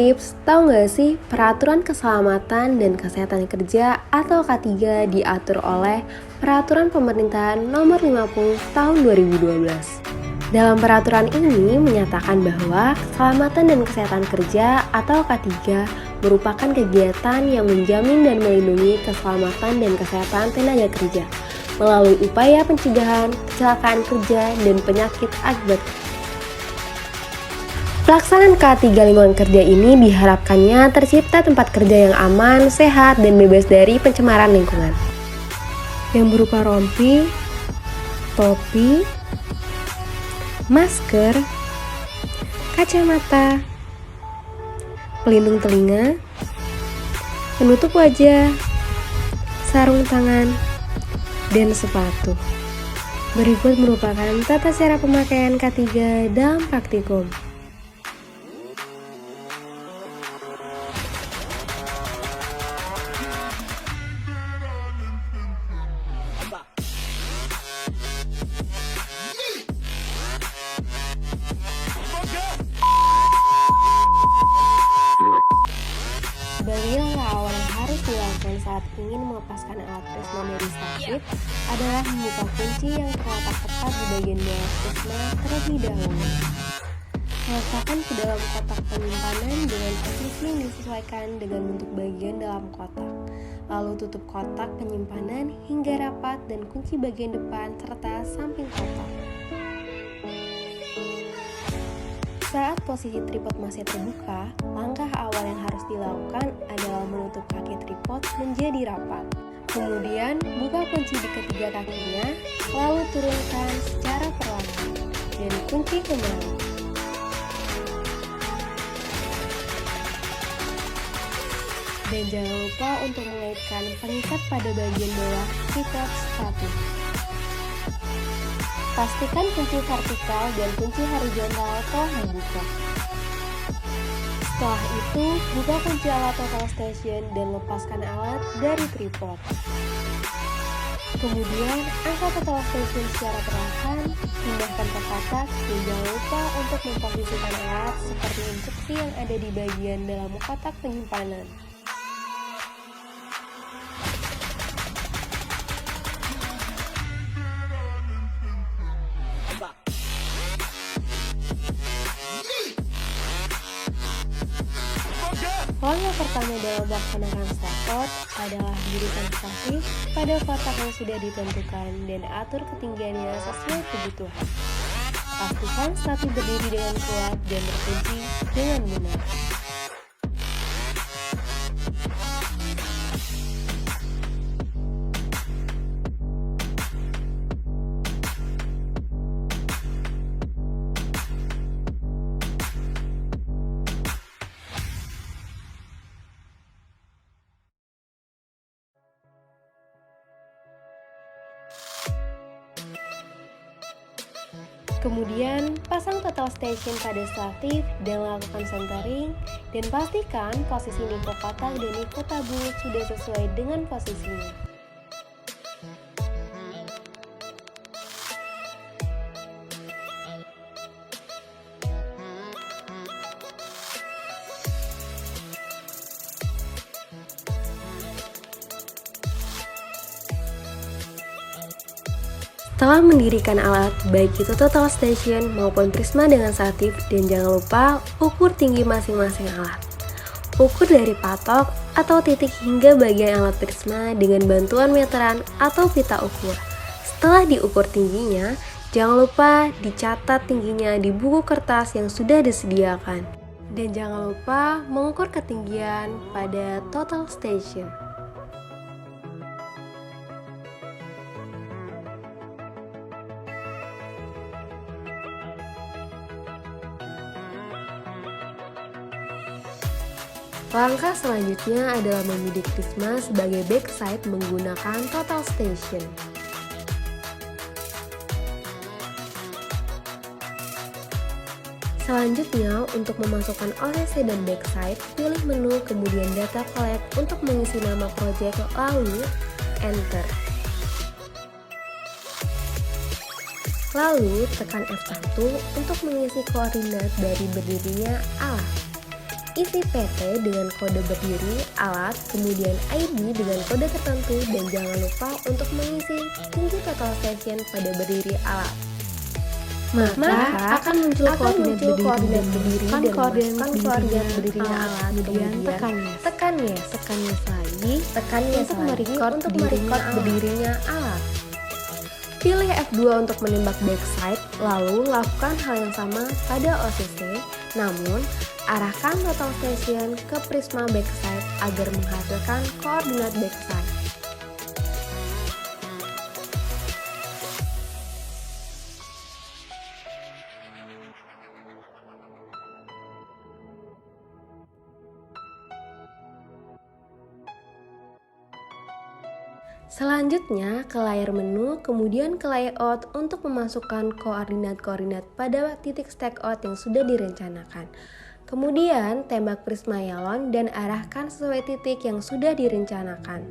Trips, tahu nggak sih Peraturan Keselamatan dan Kesehatan Kerja atau K3 diatur oleh Peraturan Pemerintahan Nomor 50 Tahun 2012. Dalam peraturan ini menyatakan bahwa keselamatan dan kesehatan kerja atau K3 merupakan kegiatan yang menjamin dan melindungi keselamatan dan kesehatan tenaga kerja melalui upaya pencegahan kecelakaan kerja dan penyakit akibat. Pelaksanaan K3 lingkungan kerja ini diharapkannya tercipta tempat kerja yang aman, sehat, dan bebas dari pencemaran lingkungan. Yang berupa rompi, topi, masker, kacamata, pelindung telinga, penutup wajah, sarung tangan, dan sepatu. Berikut merupakan tata cara pemakaian K3 dalam praktikum. Sebagai langkah awal yang harus dilakukan saat ingin melepaskan alat prisma dari stafir adalah membuka kunci yang terletak tepat di bagian bawah prisma terlebih dahulu. Letakkan ke dalam kotak penyimpanan dengan posisi yang disesuaikan dengan bentuk bagian dalam kotak. Lalu tutup kotak penyimpanan hingga rapat dan kunci bagian depan serta samping kotak. Saat posisi tripod masih terbuka, langkah awal yang harus dilakukan adalah menutup kaki tripod menjadi rapat. Kemudian, buka kunci di ketiga kakinya, lalu turunkan secara perlahan, dan kunci kembali. Dan jangan lupa untuk mengaitkan pengikat pada bagian bawah tripod statif. Pastikan kunci vertikal dan kunci horizontal telah dibuka. Setelah itu, buka kunci alat total station dan lepaskan alat dari tripod. Kemudian, angkat total station secara perlahan, pindahkan ke kotak, dan jangan lupa untuk memposisikan alat seperti instruksi yang ada di bagian dalam kotak penyimpanan. Langkah pertama dalam melaksanakan stapot adalah dirikan stafir pada kotak yang sudah ditentukan dan atur ketinggiannya sesuai kebutuhan. Pastikan stafir berdiri dengan kuat dan berkunci dengan benar. Kemudian, pasang total station pada statif dan lakukan centering, dan pastikan posisi niko kotak dan niko tabung sudah sesuai dengan posisinya. Setelah mendirikan alat, baik itu total station maupun prisma dengan statif, dan jangan lupa ukur tinggi masing-masing alat. Ukur dari patok atau titik hingga bagian alat prisma dengan bantuan meteran atau pita ukur. Setelah diukur tingginya, jangan lupa dicatat tingginya di buku kertas yang sudah disediakan. Dan jangan lupa mengukur ketinggian pada total station. Langkah selanjutnya adalah membidik prisma sebagai backside menggunakan total station. Selanjutnya, untuk memasukkan OCC dan backside, pilih menu kemudian data collect untuk mengisi nama project lalu enter. Lalu tekan F1 untuk mengisi koordinat dari berdirinya alat. Isi PT dengan kode berdiri alat, kemudian ID dengan kode tertentu, dan jangan lupa untuk mengisi kunci total session pada berdiri alat. Maka akan muncul koordinat berdiri dan koordinat berdirinya alat, kemudian tekan yes untuk merecord berdirinya alat. Pilih F2 untuk menembak backside, lalu lakukan hal yang sama pada OCC, namun arahkan total session ke prisma backside agar menghasilkan koordinat backside. Selanjutnya ke layar menu, kemudian ke layout untuk memasukkan koordinat-koordinat pada titik stack out yang sudah direncanakan. Kemudian tembak prisma Yalon dan arahkan sesuai titik yang sudah direncanakan.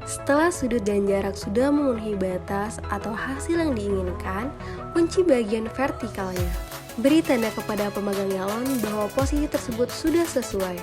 Setelah sudut dan jarak sudah memenuhi batas atau hasil yang diinginkan, kunci bagian vertikalnya. Beri tanda kepada pemegang Yalon bahwa posisi tersebut sudah sesuai.